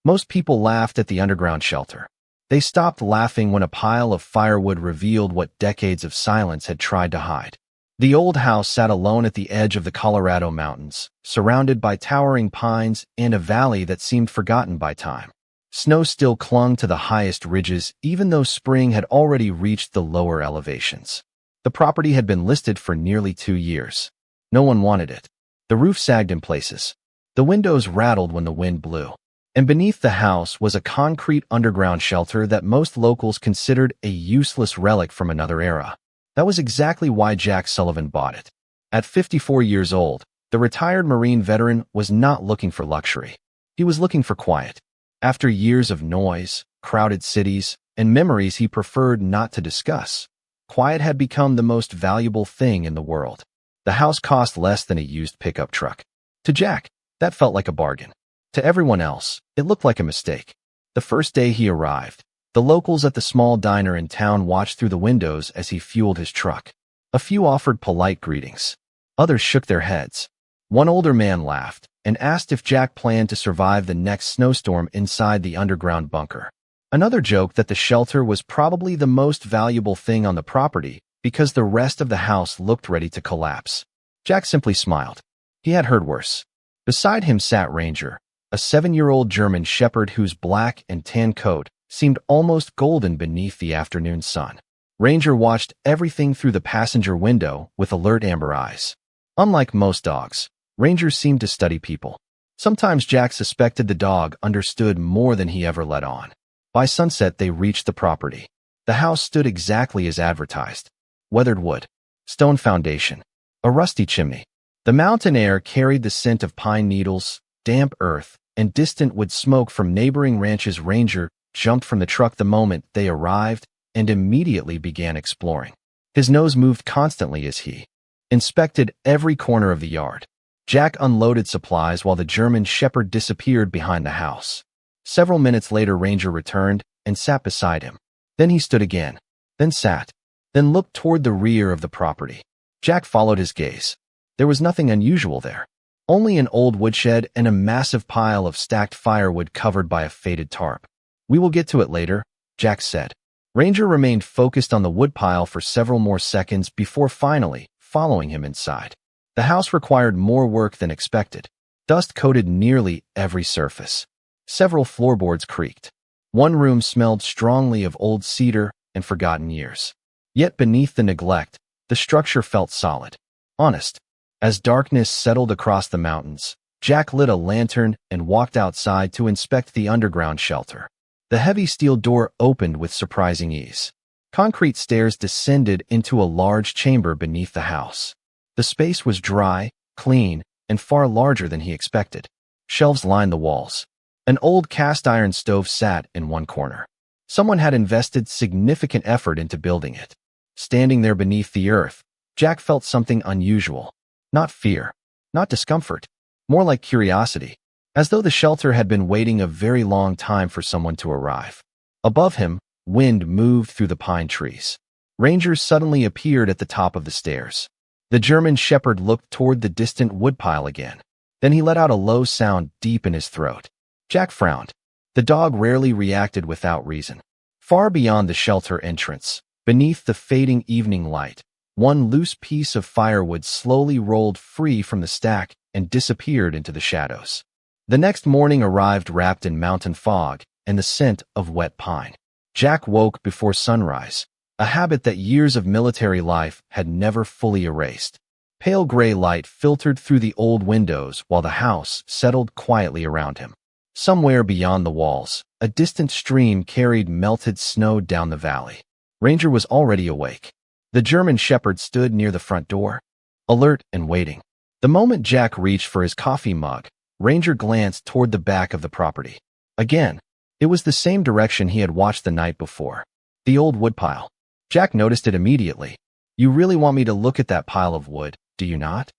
Most people laughed at the underground shelter. They stopped laughing when a pile of firewood revealed what decades of silence had tried to hide. The old house sat alone at the edge of the Colorado mountains, surrounded by towering pines and a valley that seemed forgotten by time. Snow still clung to the highest ridges, even though spring had already reached the lower elevations. The property had been listed for nearly 2 years. No one wanted it. The roof sagged in places. The windows rattled when the wind blew. And beneath the house was a concrete underground shelter that most locals considered a useless relic from another era. That was exactly why Jack Sullivan bought it. At 54 years old, the retired Marine veteran was not looking for luxury. He was looking for quiet. After years of noise, crowded cities, and memories he preferred not to discuss, quiet had become the most valuable thing in the world. The house cost less than a used pickup truck. To Jack, that felt like a bargain. To everyone else, it looked like a mistake. The first day he arrived, the locals at the small diner in town watched through the windows as he fueled his truck. A few offered polite greetings. Others shook their heads. One older man laughed and asked if Jack planned to survive the next snowstorm inside the underground bunker. Another joked that the shelter was probably the most valuable thing on the property because the rest of the house looked ready to collapse. Jack simply smiled. He had heard worse. Beside him sat Ranger, a 7-year-old German shepherd whose black and tan coat seemed almost golden beneath the afternoon sun. Ranger watched everything through the passenger window with alert amber eyes. Unlike most dogs, Ranger seemed to study people. Sometimes Jack suspected the dog understood more than he ever let on. By sunset, they reached the property. The house stood exactly as advertised. Weathered wood, stone foundation, a rusty chimney. The mountain air carried the scent of pine needles, damp earth, and distant wood smoke from neighboring ranches. Ranger jumped from the truck the moment they arrived and immediately began exploring. His nose moved constantly as he inspected every corner of the yard. Jack unloaded supplies while the German shepherd disappeared behind the house. Several minutes later, Ranger returned and sat beside him. Then he stood again, then sat, then looked toward the rear of the property. Jack followed his gaze. There was nothing unusual there. Only an old woodshed and a massive pile of stacked firewood covered by a faded tarp. "We will get to it later," Jack said. Ranger remained focused on the woodpile for several more seconds before finally following him inside. The house required more work than expected. Dust coated nearly every surface. Several floorboards creaked. One room smelled strongly of old cedar and forgotten years. Yet beneath the neglect, the structure felt solid, honest. As darkness settled across the mountains, Jack lit a lantern and walked outside to inspect the underground shelter. The heavy steel door opened with surprising ease. Concrete stairs descended into a large chamber beneath the house. The space was dry, clean, and far larger than he expected. Shelves lined the walls. An old cast-iron stove sat in one corner. Someone had invested significant effort into building it. Standing there beneath the earth, Jack felt something unusual. Not fear, not discomfort, more like curiosity, as though the shelter had been waiting a very long time for someone to arrive. Above him, wind moved through the pine trees. Ranger suddenly appeared at the top of the stairs. The German shepherd looked toward the distant woodpile again. Then he let out a low sound deep in his throat. Jack frowned. The dog rarely reacted without reason. Far beyond the shelter entrance, beneath the fading evening light, one loose piece of firewood slowly rolled free from the stack and disappeared into the shadows. The next morning arrived wrapped in mountain fog and the scent of wet pine. Jack woke before sunrise, a habit that years of military life had never fully erased. Pale gray light filtered through the old windows while the house settled quietly around him. Somewhere beyond the walls, a distant stream carried melted snow down the valley. Ranger was already awake. The German shepherd stood near the front door, alert and waiting. The moment Jack reached for his coffee mug, Ranger glanced toward the back of the property. Again, it was the same direction he had watched the night before. The old woodpile. Jack noticed it immediately. "You really want me to look at that pile of wood, do you not?"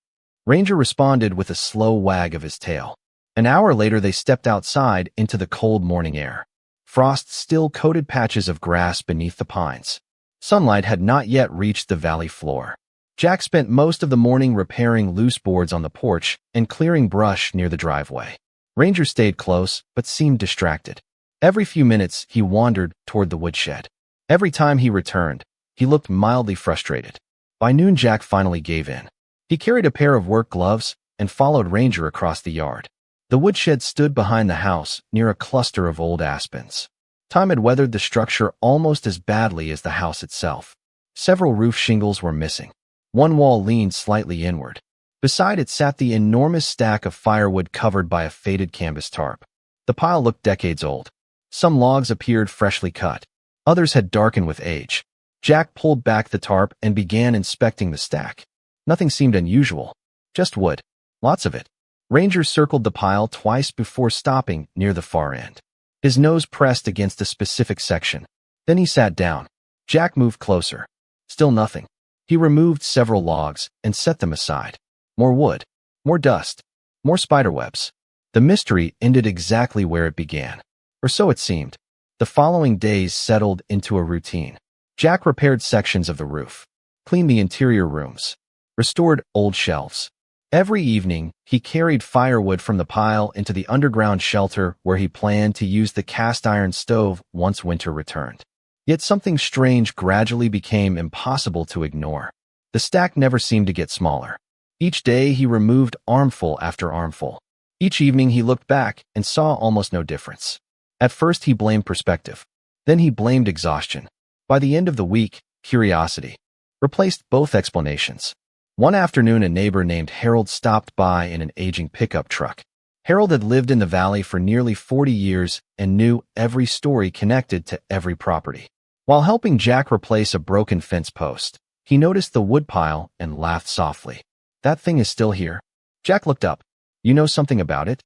Ranger responded with a slow wag of his tail. An hour later, they stepped outside into the cold morning air. Frost still coated patches of grass beneath the pines. Sunlight had not yet reached the valley floor. Jack spent most of the morning repairing loose boards on the porch and clearing brush near the driveway. Ranger stayed close, but seemed distracted. Every few minutes, he wandered toward the woodshed. Every time he returned, he looked mildly frustrated. By noon, Jack finally gave in. He carried a pair of work gloves and followed Ranger across the yard. The woodshed stood behind the house, near a cluster of old aspens. Time had weathered the structure almost as badly as the house itself. Several roof shingles were missing. One wall leaned slightly inward. Beside it sat the enormous stack of firewood covered by a faded canvas tarp. The pile looked decades old. Some logs appeared freshly cut. Others had darkened with age. Jack pulled back the tarp and began inspecting the stack. Nothing seemed unusual. Just wood. Lots of it. Ranger circled the pile twice before stopping near the far end. His nose pressed against a specific section. Then he sat down. Jack moved closer. Still nothing. He removed several logs and set them aside. More wood. More dust. More spiderwebs. The mystery ended exactly where it began. Or so it seemed. The following days settled into a routine. Jack repaired sections of the roof, cleaned the interior rooms, restored old shelves. Every evening, he carried firewood from the pile into the underground shelter where he planned to use the cast-iron stove once winter returned. Yet something strange gradually became impossible to ignore. The stack never seemed to get smaller. Each day, he removed armful after armful. Each evening, he looked back and saw almost no difference. At first, he blamed perspective. Then he blamed exhaustion. By the end of the week, curiosity replaced both explanations. One afternoon, a neighbor named Harold stopped by in an aging pickup truck. Harold had lived in the valley for nearly 40 years and knew every story connected to every property. While helping Jack replace a broken fence post, he noticed the woodpile and laughed softly. "That thing is still here." Jack looked up. "You know something about it?"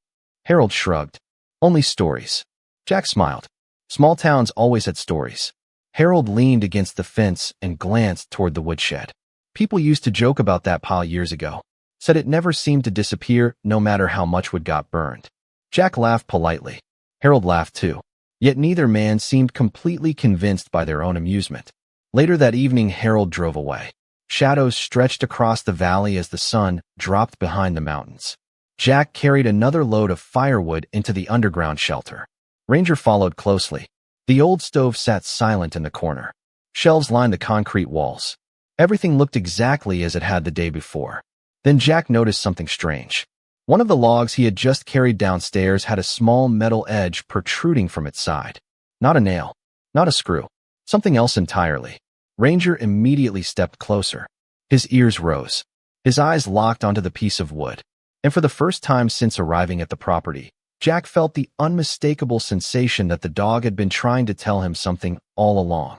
Harold shrugged. "Only stories." Jack smiled. Small towns always had stories. Harold leaned against the fence and glanced toward the woodshed. "People used to joke about that pile years ago. Said it never seemed to disappear no matter how much wood got burned." Jack laughed politely. Harold laughed too. Yet neither man seemed completely convinced by their own amusement. Later that evening, Harold drove away. Shadows stretched across the valley as the sun dropped behind the mountains. Jack carried another load of firewood into the underground shelter. Ranger followed closely. The old stove sat silent in the corner. Shelves lined the concrete walls. Everything looked exactly as it had the day before. Then Jack noticed something strange. One of the logs he had just carried downstairs had a small metal edge protruding from its side. Not a nail. Not a screw. Something else entirely. Ranger immediately stepped closer. His ears rose. His eyes locked onto the piece of wood. And for the first time since arriving at the property, Jack felt the unmistakable sensation that the dog had been trying to tell him something all along.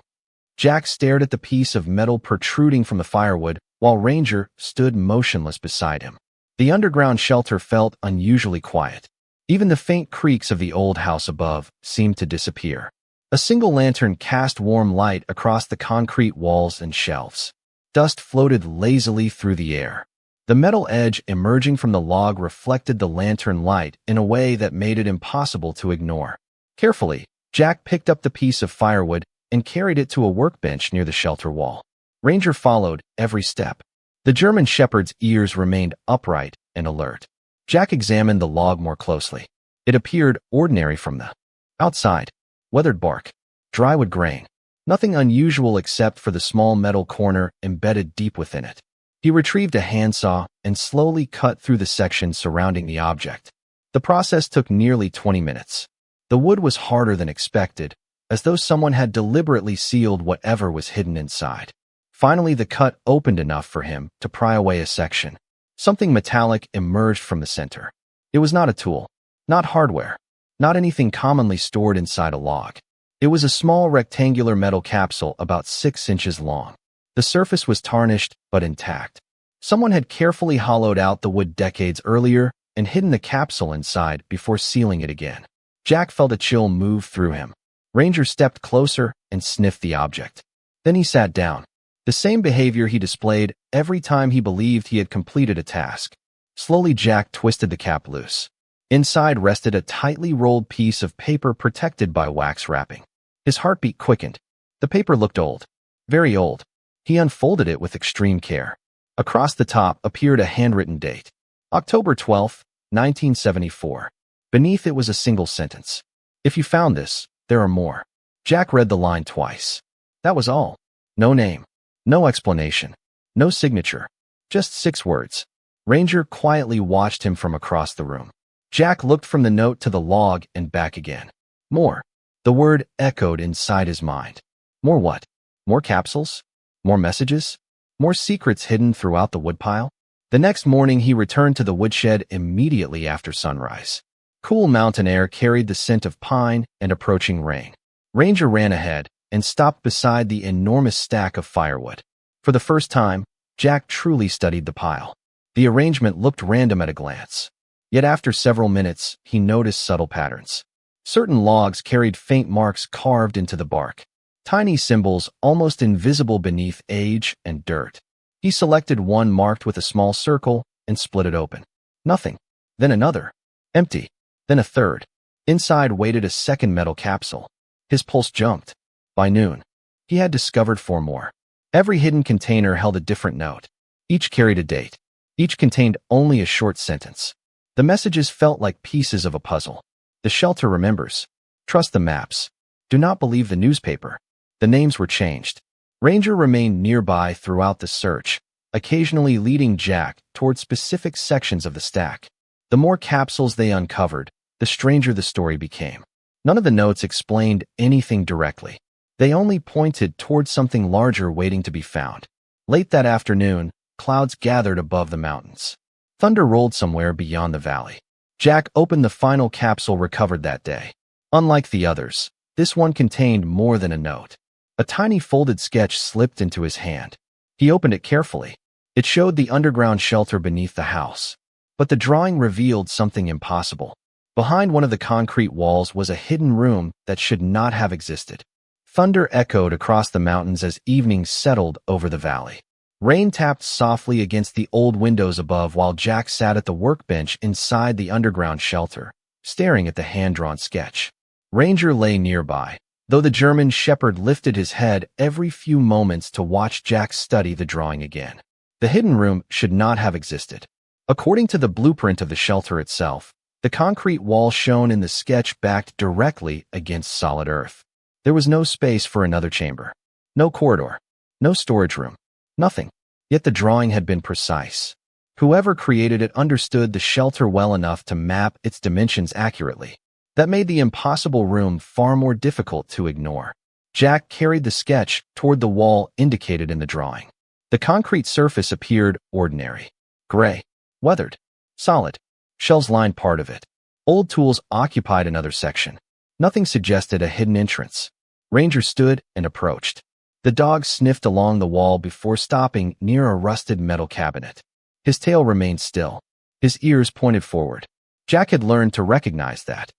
Jack stared at the piece of metal protruding from the firewood, while Ranger stood motionless beside him. The underground shelter felt unusually quiet. Even the faint creaks of the old house above seemed to disappear. A single lantern cast warm light across the concrete walls and shelves. Dust floated lazily through the air. The metal edge emerging from the log reflected the lantern light in a way that made it impossible to ignore. Carefully, Jack picked up the piece of firewood and carried it to a workbench near the shelter wall. Ranger followed every step. The German shepherd's ears remained upright and alert. Jack examined the log more closely. It appeared ordinary from the outside. Weathered bark. Dry wood grain. Nothing unusual except for the small metal corner embedded deep within it. He retrieved a handsaw and slowly cut through the section surrounding the object. The process took nearly 20 minutes. The wood was harder than expected, as though someone had deliberately sealed whatever was hidden inside. Finally, the cut opened enough for him to pry away a section. Something metallic emerged from the center. It was not a tool, not hardware, not anything commonly stored inside a log. It was a small rectangular metal capsule about 6 inches long. The surface was tarnished but intact. Someone had carefully hollowed out the wood decades earlier and hidden the capsule inside before sealing it again. Jack felt a chill move through him. Ranger stepped closer and sniffed the object. Then he sat down. The same behavior he displayed every time he believed he had completed a task. Slowly, Jack twisted the cap loose. Inside rested a tightly rolled piece of paper protected by wax wrapping. His heartbeat quickened. The paper looked old. Very old. He unfolded it with extreme care. Across the top appeared a handwritten date. October 12, 1974. Beneath it was a single sentence. If you found this, there are more. Jack read the line twice. That was all. No name. No explanation. No signature. Just 6 words. Ranger quietly watched him from across the room. Jack looked from the note to the log and back again. More. The word echoed inside his mind. More what? More capsules? More messages? More secrets hidden throughout the woodpile? The next morning he returned to the woodshed immediately after sunrise. Cool mountain air carried the scent of pine and approaching rain. Ranger ran ahead and stopped beside the enormous stack of firewood. For the first time, Jack truly studied the pile. The arrangement looked random at a glance. Yet after several minutes, he noticed subtle patterns. Certain logs carried faint marks carved into the bark. Tiny symbols almost invisible beneath age and dirt. He selected one marked with a small circle and split it open. Nothing. Then another. Empty. Then a third. Inside waited a second metal capsule. His pulse jumped. By noon, he had discovered 4 more. Every hidden container held a different note. Each carried a date. Each contained only a short sentence. The messages felt like pieces of a puzzle. The shelter remembers. Trust the maps. Do not believe the newspaper. The names were changed. Ranger remained nearby throughout the search, occasionally leading Jack toward specific sections of the stack. The more capsules they uncovered, the stranger the story became. None of the notes explained anything directly. They only pointed toward something larger waiting to be found. Late that afternoon, clouds gathered above the mountains. Thunder rolled somewhere beyond the valley. Jack opened the final capsule recovered that day. Unlike the others, this one contained more than a note. A tiny folded sketch slipped into his hand. He opened it carefully. It showed the underground shelter beneath the house. But the drawing revealed something impossible. Behind one of the concrete walls was a hidden room that should not have existed. Thunder echoed across the mountains as evening settled over the valley. Rain tapped softly against the old windows above while Jack sat at the workbench inside the underground shelter, staring at the hand-drawn sketch. Ranger lay nearby, though the German shepherd lifted his head every few moments to watch Jack study the drawing again. The hidden room should not have existed. According to the blueprint of the shelter itself, the concrete wall shown in the sketch backed directly against solid earth. There was no space for another chamber. No corridor. No storage room. Nothing. Yet the drawing had been precise. Whoever created it understood the shelter well enough to map its dimensions accurately. That made the impossible room far more difficult to ignore. Jack carried the sketch toward the wall indicated in the drawing. The concrete surface appeared ordinary. Gray. Weathered. Solid. Shells lined part of it. Old tools occupied another section. Nothing suggested a hidden entrance. Ranger stood and approached. The dog sniffed along the wall before stopping near a rusted metal cabinet. His tail remained still. His ears pointed forward. Jack had learned to recognize that.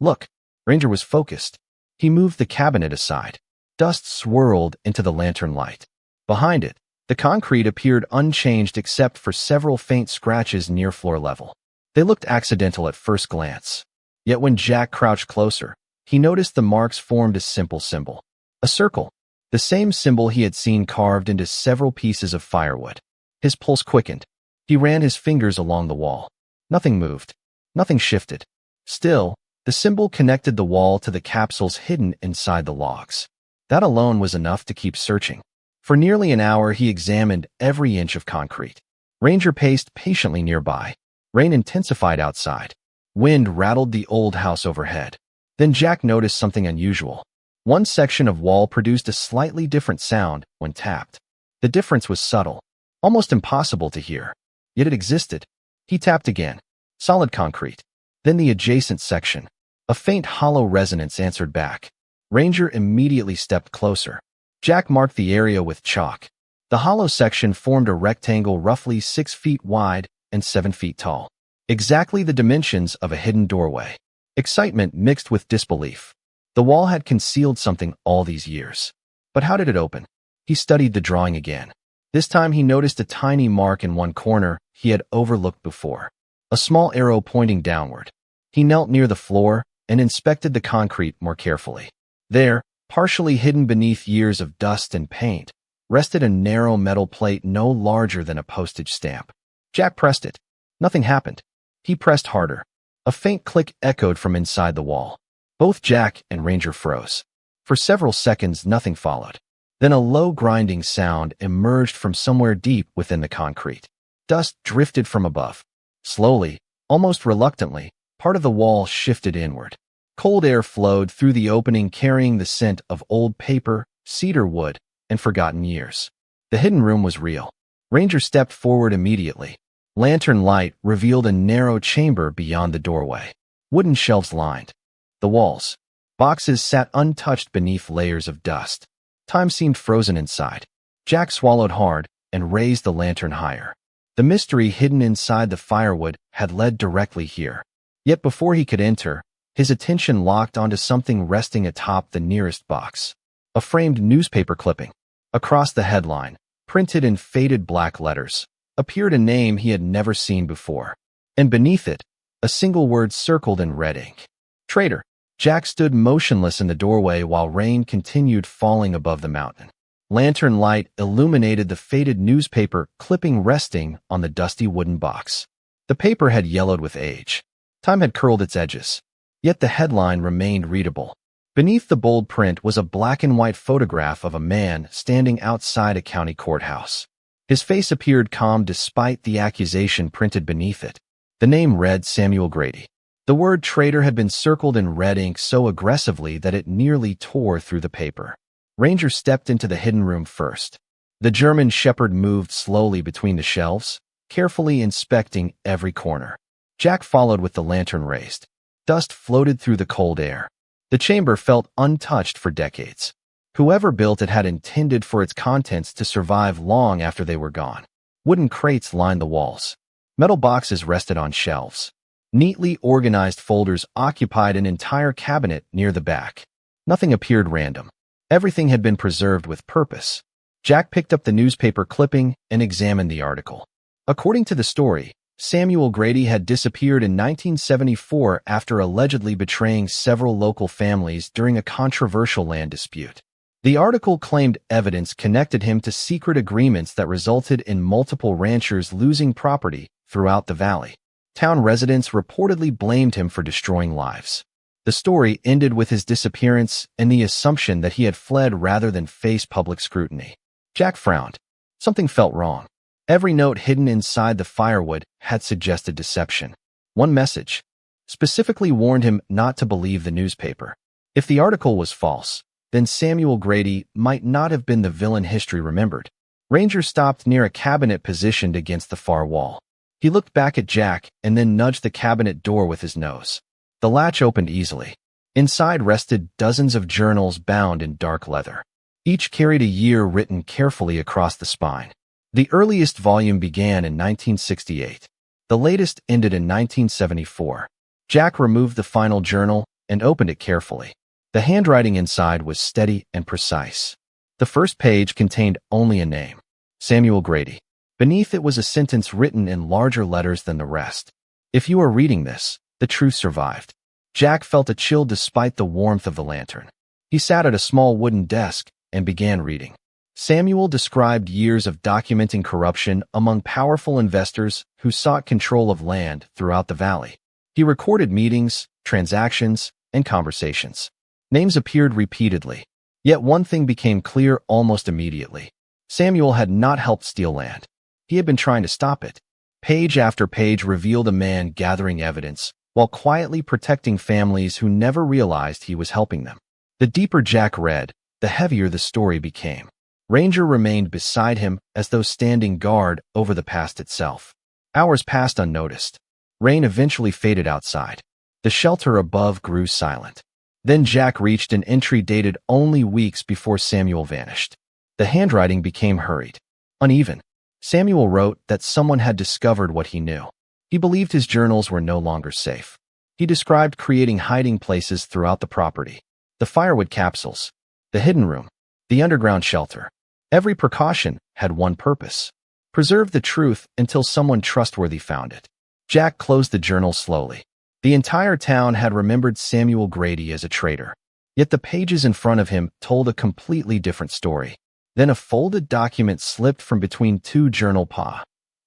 Look, Ranger was focused. He moved the cabinet aside. Dust swirled into the lantern light. Behind it, the concrete appeared unchanged except for several faint scratches near floor level. They looked accidental at first glance. Yet when Jack crouched closer, he noticed the marks formed a simple symbol. A circle. The same symbol he had seen carved into several pieces of firewood. His pulse quickened. He ran his fingers along the wall. Nothing moved. Nothing shifted. Still, the symbol connected the wall to the capsules hidden inside the logs. That alone was enough to keep searching. For nearly an hour, he examined every inch of concrete. Ranger paced patiently nearby. Rain intensified outside. Wind rattled the old house overhead. Then Jack noticed something unusual. One section of wall produced a slightly different sound when tapped. The difference was subtle, almost impossible to hear. Yet it existed. He tapped again. Solid concrete. Then the adjacent section. A faint hollow resonance answered back. Ranger immediately stepped closer. Jack marked the area with chalk. The hollow section formed a rectangle roughly 6 feet wide and 7 feet tall. Exactly the dimensions of a hidden doorway. Excitement mixed with disbelief. The wall had concealed something all these years. But how did it open? He studied the drawing again. This time he noticed a tiny mark in one corner he had overlooked before. A small arrow pointing downward. He knelt near the floor and inspected the concrete more carefully. There, partially hidden beneath years of dust and paint, rested a narrow metal plate no larger than a postage stamp. Jack pressed it. Nothing happened. He pressed harder. A faint click echoed from inside the wall. Both Jack and Ranger froze. For several seconds, nothing followed. Then a low grinding sound emerged from somewhere deep within the concrete. Dust drifted from above. Slowly, almost reluctantly, part of the wall shifted inward. Cold air flowed through the opening, carrying the scent of old paper, cedar wood, and forgotten years. The hidden room was real. Ranger stepped forward immediately. Lantern light revealed a narrow chamber beyond the doorway. Wooden shelves lined the walls. Boxes sat untouched beneath layers of dust. Time seemed frozen inside. Jack swallowed hard and raised the lantern higher. The mystery hidden inside the firewood had led directly here. Yet before he could enter, his attention locked onto something resting atop the nearest box. A framed newspaper clipping. Across the headline, printed in faded black letters, appeared a name he had never seen before. And beneath it, a single word circled in red ink. Traitor. Jack stood motionless in the doorway while rain continued falling above the mountain. Lantern light illuminated the faded newspaper clipping resting on the dusty wooden box. The paper had yellowed with age. Time had curled its edges. Yet the headline remained readable. Beneath the bold print was a black and white photograph of a man standing outside a county courthouse. His face appeared calm despite the accusation printed beneath it. The name read Samuel Grady. The word traitor had been circled in red ink so aggressively that it nearly tore through the paper. Ranger stepped into the hidden room first. The German shepherd moved slowly between the shelves, carefully inspecting every corner. Jack followed with the lantern raised. Dust floated through the cold air. The chamber felt untouched for decades. Whoever built it had intended for its contents to survive long after they were gone. Wooden crates lined the walls. Metal boxes rested on shelves. Neatly organized folders occupied an entire cabinet near the back. Nothing appeared random. Everything had been preserved with purpose. Jack picked up the newspaper clipping and examined the article. According to the story, Samuel Grady had disappeared in 1974 after allegedly betraying several local families during a controversial land dispute. The article claimed evidence connected him to secret agreements that resulted in multiple ranchers losing property throughout the valley. Town residents reportedly blamed him for destroying lives. The story ended with his disappearance and the assumption that he had fled rather than face public scrutiny. Jack frowned. Something felt wrong. Every note hidden inside the firewood had suggested deception. One message specifically warned him not to believe the newspaper. If the article was false, then Samuel Grady might not have been the villain history remembered. Ranger stopped near a cabinet positioned against the far wall. He looked back at Jack and then nudged the cabinet door with his nose. The latch opened easily. Inside rested dozens of journals bound in dark leather. Each carried a year written carefully across the spine. The earliest volume began in 1968. The latest ended in 1974. Jack removed the final journal and opened it carefully. The handwriting inside was steady and precise. The first page contained only a name, Samuel Grady. Beneath it was a sentence written in larger letters than the rest. If you are reading this, the truth survived. Jack felt a chill despite the warmth of the lantern. He sat at a small wooden desk and began reading. Samuel described years of documenting corruption among powerful investors who sought control of land throughout the valley. He recorded meetings, transactions, and conversations. Names appeared repeatedly. Yet one thing became clear almost immediately. Samuel had not helped steal land. He had been trying to stop it. Page after page revealed a man gathering evidence, while quietly protecting families who never realized he was helping them. The deeper Jack read, the heavier the story became. Ranger remained beside him as though standing guard over the past itself. Hours passed unnoticed. Rain eventually faded outside. The shelter above grew silent. Then Jack reached an entry dated only weeks before Samuel vanished. The handwriting became hurried, uneven. Samuel wrote that someone had discovered what he knew. He believed his journals were no longer safe. He described creating hiding places throughout the property. The firewood capsules, the hidden room, the underground shelter. Every precaution had one purpose: preserve the truth until someone trustworthy found it. Jack closed the journal slowly. The entire town had remembered Samuel Grady as a traitor. Yet the pages in front of him told a completely different story. Then a folded document slipped from between two journal pages.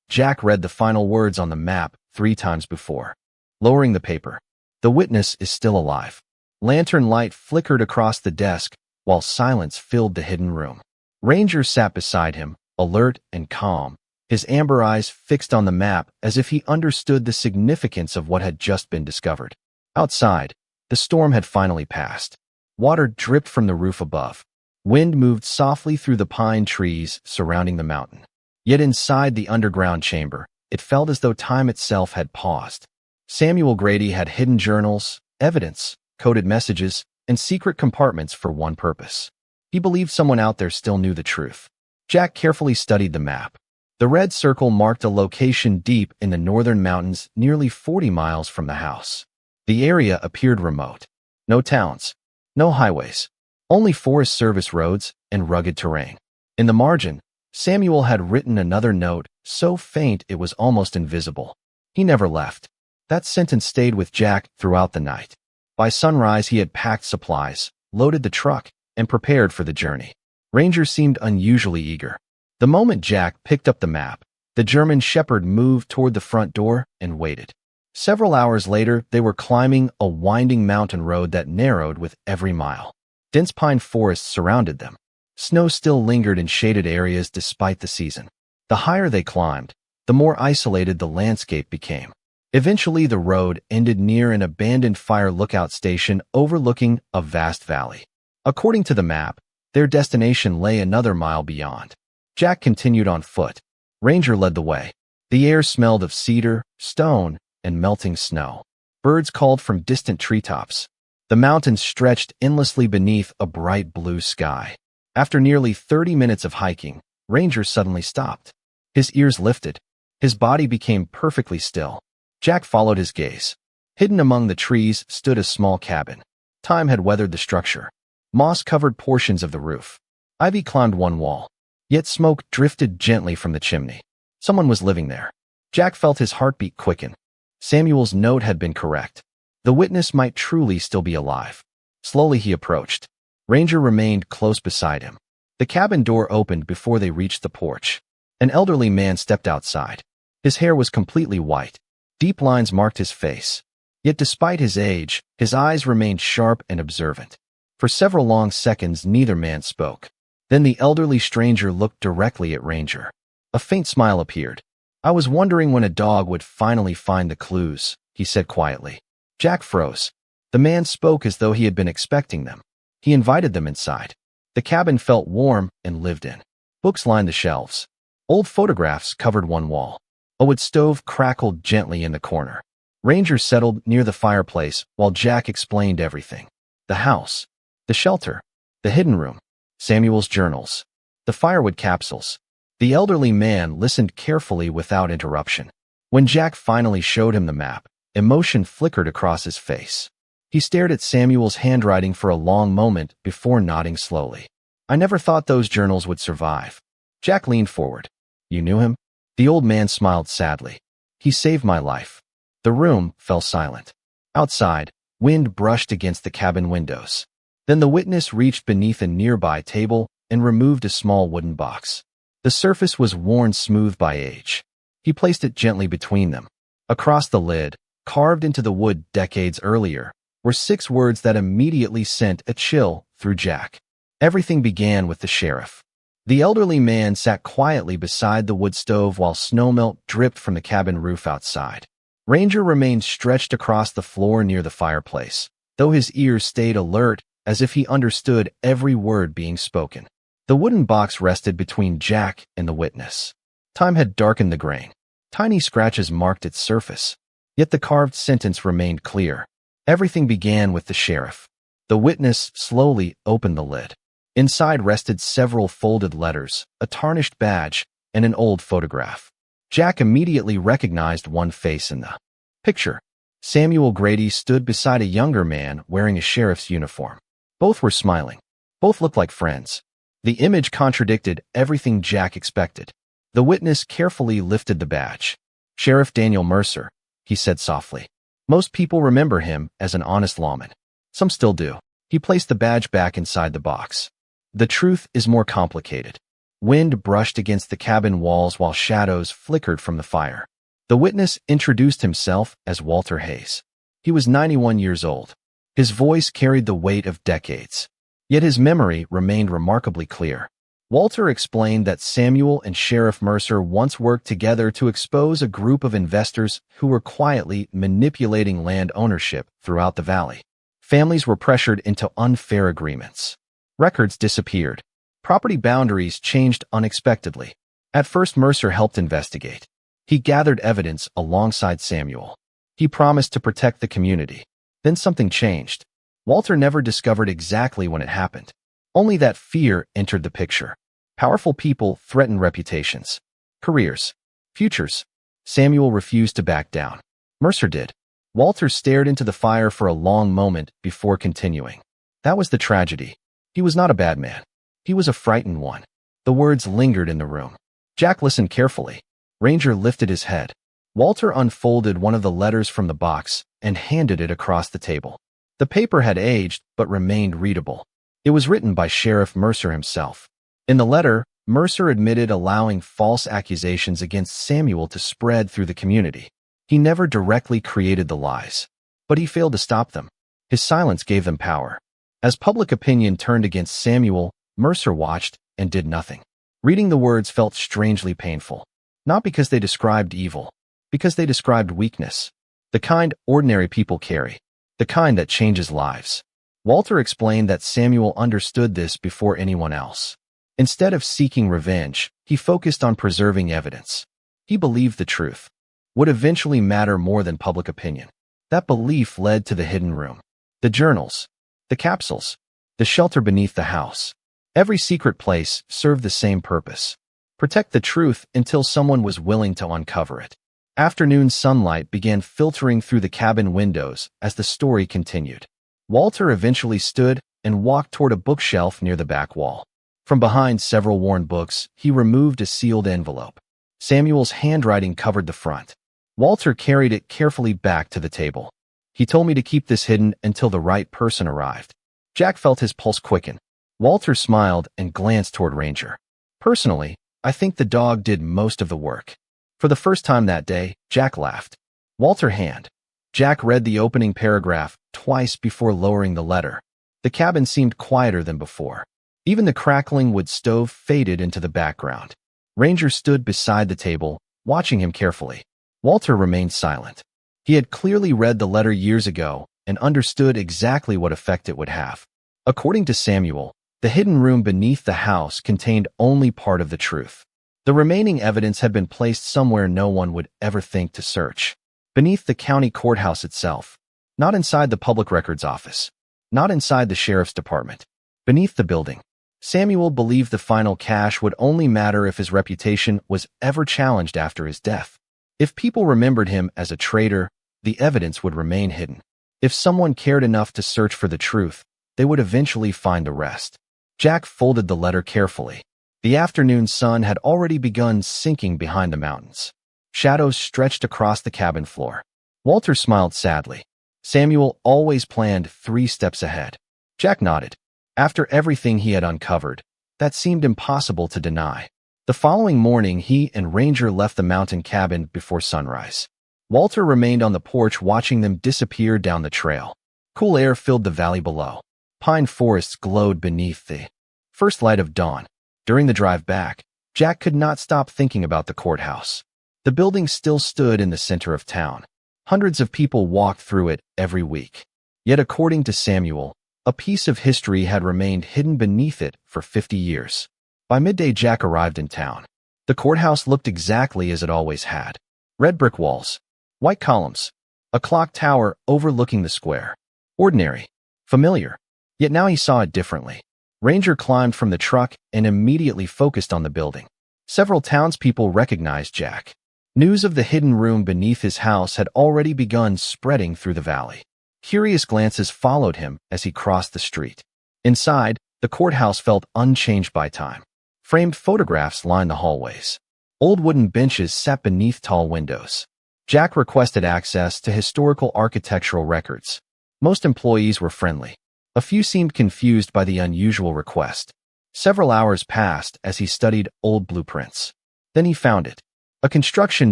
Jack read the final words on the map 3 times before. lowering the paper. The witness is still alive. Lantern light flickered across the desk, while silence filled the hidden room. Ranger sat beside him, alert and calm, his amber eyes fixed on the map as if he understood the significance of what had just been discovered. Outside, the storm had finally passed. Water dripped from the roof above. Wind moved softly through the pine trees surrounding the mountain. Yet inside the underground chamber, it felt as though time itself had paused. Samuel Grady had hidden journals, evidence, coded messages, and secret compartments for one purpose. He believed someone out there still knew the truth. Jack carefully studied the map. The red circle marked a location deep in the northern mountains, nearly 40 miles from the house. The area appeared remote. No towns, no highways, only Forest Service roads and rugged terrain. In the margin, Samuel had written another note, so faint it was almost invisible. He never left. That sentence stayed with Jack throughout the night. By sunrise, he had packed supplies, loaded the truck, and prepared for the journey. Ranger seemed unusually eager. The moment Jack picked up the map, the German shepherd moved toward the front door and waited. Several hours later, they were climbing a winding mountain road that narrowed with every mile. Dense pine forests surrounded them. Snow still lingered in shaded areas despite the season. The higher they climbed, the more isolated the landscape became. Eventually, the road ended near an abandoned fire lookout station overlooking a vast valley. According to the map, their destination lay another mile beyond. Jack continued on foot. Ranger led the way. The air smelled of cedar, stone, and melting snow. Birds called from distant treetops. The mountains stretched endlessly beneath a bright blue sky. After nearly 30 minutes of hiking, Ranger suddenly stopped. His ears lifted. His body became perfectly still. Jack followed his gaze. Hidden among the trees stood a small cabin. Time had weathered the structure. Moss covered portions of the roof. Ivy climbed one wall. Yet smoke drifted gently from the chimney. Someone was living there. Jack felt his heartbeat quicken. Samuel's note had been correct. The witness might truly still be alive. Slowly he approached. Ranger remained close beside him. The cabin door opened before they reached the porch. An elderly man stepped outside. His hair was completely white. Deep lines marked his face. Yet despite his age, his eyes remained sharp and observant. For several long seconds, neither man spoke. Then the elderly stranger looked directly at Ranger. A faint smile appeared. "I was wondering when a dog would finally find the clues," he said quietly. Jack froze. The man spoke as though he had been expecting them. He invited them inside. The cabin felt warm and lived in. Books lined the shelves. Old photographs covered one wall. A wood stove crackled gently in the corner. Ranger settled near the fireplace while Jack explained everything. The house, the shelter, the hidden room, Samuel's journals, the firewood capsules. The elderly man listened carefully without interruption. When Jack finally showed him the map, emotion flickered across his face. He stared at Samuel's handwriting for a long moment before nodding slowly. "I never thought those journals would survive." Jack leaned forward. "You knew him?" The old man smiled sadly. "He saved my life." The room fell silent. Outside, wind brushed against the cabin windows. Then the witness reached beneath a nearby table and removed a small wooden box. The surface was worn smooth by age. He placed it gently between them. Across the lid, carved into the wood decades earlier, were 6 words that immediately sent a chill through Jack. Everything began with the sheriff. The elderly man sat quietly beside the wood stove while snowmelt dripped from the cabin roof outside. Ranger remained stretched across the floor near the fireplace, though his ears stayed alert as if he understood every word being spoken. The wooden box rested between Jack and the witness. Time had darkened the grain. Tiny scratches marked its surface. Yet the carved sentence remained clear. Everything began with the sheriff. The witness slowly opened the lid. Inside rested several folded letters, a tarnished badge, and an old photograph. Jack immediately recognized one face in the picture. Samuel Grady stood beside a younger man wearing a sheriff's uniform. Both were smiling. Both looked like friends. The image contradicted everything Jack expected. The witness carefully lifted the badge. "Sheriff Daniel Mercer," he said softly. "Most people remember him as an honest lawman. Some still do." He placed the badge back inside the box. "The truth is more complicated." Wind brushed against the cabin walls while shadows flickered from the fire. The witness introduced himself as Walter Hayes. He was 91 years old. His voice carried the weight of decades, yet his memory remained remarkably clear. Walter explained that Samuel and Sheriff Mercer once worked together to expose a group of investors who were quietly manipulating land ownership throughout the valley. Families were pressured into unfair agreements. Records disappeared. Property boundaries changed unexpectedly. At first, Mercer helped investigate. He gathered evidence alongside Samuel. He promised to protect the community. Then something changed. Walter never discovered exactly when it happened. Only that fear entered the picture. Powerful people threatened reputations, careers, futures. Samuel refused to back down. Mercer did. Walter stared into the fire for a long moment before continuing. That was the tragedy. He was not a bad man. He was a frightened one. The words lingered in the room. Jack listened carefully. Ranger lifted his head. Walter unfolded one of the letters from the box and handed it across the table. The paper had aged but remained readable. It was written by Sheriff Mercer himself. In the letter, Mercer admitted allowing false accusations against Samuel to spread through the community. He never directly created the lies, but he failed to stop them. His silence gave them power. As public opinion turned against Samuel, Mercer watched and did nothing. Reading the words felt strangely painful. Not because they described evil, because they described weakness. The kind ordinary people carry. The kind that changes lives. Walter explained that Samuel understood this before anyone else. Instead of seeking revenge, he focused on preserving evidence. He believed the truth would eventually matter more than public opinion. That belief led to the hidden room, the journals, the capsules, the shelter beneath the house. Every secret place served the same purpose: protect the truth until someone was willing to uncover it. Afternoon sunlight began filtering through the cabin windows as the story continued. Walter eventually stood and walked toward a bookshelf near the back wall. From behind several worn books, he removed a sealed envelope. Samuel's handwriting covered the front. Walter carried it carefully back to the table. He told me to keep this hidden until the right person arrived. Jack felt his pulse quicken. Walter smiled and glanced toward Ranger. Personally, I think the dog did most of the work. For the first time that day, Jack laughed. Walter hand. Jack read the opening paragraph twice before lowering the letter. The cabin seemed quieter than before. Even the crackling wood stove faded into the background. Ranger stood beside the table, watching him carefully. Walter remained silent. He had clearly read the letter years ago and understood exactly what effect it would have. According to Samuel, the hidden room beneath the house contained only part of the truth. The remaining evidence had been placed somewhere no one would ever think to search. Beneath the county courthouse itself. Not inside the public records office. Not inside the sheriff's department. Beneath the building. Samuel believed the final cache would only matter if his reputation was ever challenged after his death. If people remembered him as a traitor, the evidence would remain hidden. If someone cared enough to search for the truth, they would eventually find the rest. Jack folded the letter carefully. The afternoon sun had already begun sinking behind the mountains. Shadows stretched across the cabin floor. Walter smiled sadly. Samuel always planned 3 steps ahead. Jack nodded. After everything he had uncovered, that seemed impossible to deny. The following morning, he and Ranger left the mountain cabin before sunrise. Walter remained on the porch watching them disappear down the trail. Cool air filled the valley below. Pine forests glowed beneath the first light of dawn. During the drive back, Jack could not stop thinking about the courthouse. The building still stood in the center of town. Hundreds of people walked through it every week. Yet according to Samuel, a piece of history had remained hidden beneath it for 50 years. By midday, Jack arrived in town. The courthouse looked exactly as it always had. Red brick walls, white columns, a clock tower overlooking the square. Ordinary, familiar. Yet now he saw it differently. Ranger climbed from the truck and immediately focused on the building. Several townspeople recognized Jack. News of the hidden room beneath his house had already begun spreading through the valley. Curious glances followed him as he crossed the street. Inside, the courthouse felt unchanged by time. Framed photographs lined the hallways. Old wooden benches sat beneath tall windows. Jack requested access to historical architectural records. Most employees were friendly. A few seemed confused by the unusual request. Several hours passed as he studied old blueprints. Then he found it. A construction